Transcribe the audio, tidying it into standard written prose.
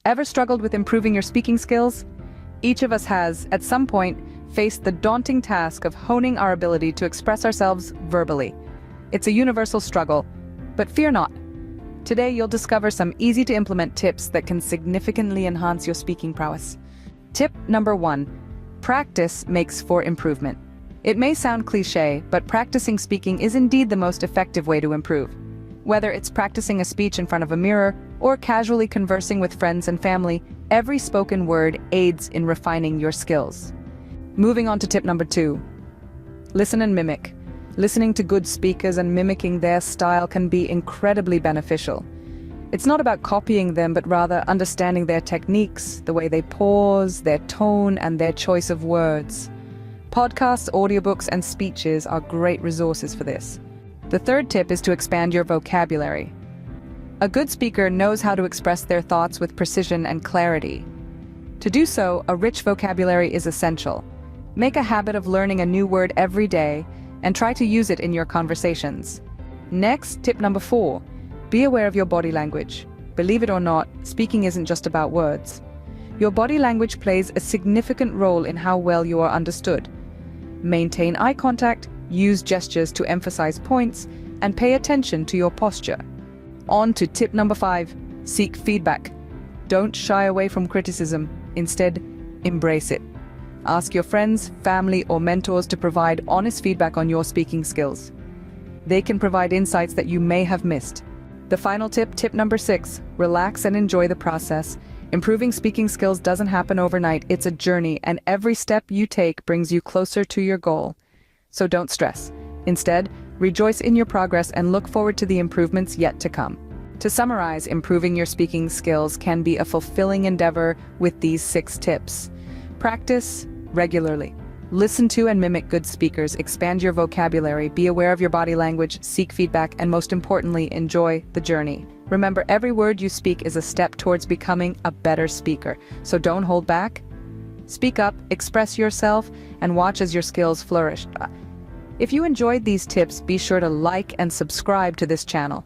Ever struggled with improving your speaking skills? Each of us has, at some point, faced the daunting task of honing our ability to express ourselves verbally. It's a universal struggle, but fear not. Today you'll discover some easy-to-implement tips that can significantly enhance your speaking prowess. Tip number 1. Practice makes for improvement. It may sound cliché, but practicing speaking is indeed the most effective way to improve. Whether it's practicing a speech in front of a mirror or casually conversing with friends and family, every spoken word aids in refining your skills. Moving on to tip number 2. Listen and mimic. Listening to good speakers and mimicking their style can be incredibly beneficial. It's not about copying them, but rather understanding their techniques, the way they pause, their tone, and their choice of words. Podcasts, audiobooks, and speeches are great resources for this. The third tip is to expand your vocabulary. A good speaker knows how to express their thoughts with precision and clarity. To do so, a rich vocabulary is essential. Make a habit of learning a new word every day and try to use it in your conversations. Next, tip number 4. Be aware of your body language. Believe it or not, speaking isn't just about words. Your body language plays a significant role in how well you are understood. Maintain eye contact, use gestures to emphasize points, and pay attention to your posture. On to tip number 5. Seek feedback. Don't shy away from criticism. Instead, embrace it. Ask your friends, family, or mentors to provide honest feedback on your speaking skills. They can provide insights that you may have missed. The final tip, tip number 6, relax and enjoy the process. Improving speaking skills doesn't happen overnight. It's a journey, and every step you take brings you closer to your goal. So don't stress. Instead, rejoice in your progress and look forward to the improvements yet to come. To summarize, improving your speaking skills can be a fulfilling endeavor with these 6 tips. Practice regularly. Listen to and mimic good speakers, expand your vocabulary, be aware of your body language, seek feedback, and most importantly, enjoy the journey. Remember, every word you speak is a step towards becoming a better speaker, so don't hold back. Speak up, express yourself, and watch as your skills flourish. If you enjoyed these tips, be sure to like and subscribe to this channel.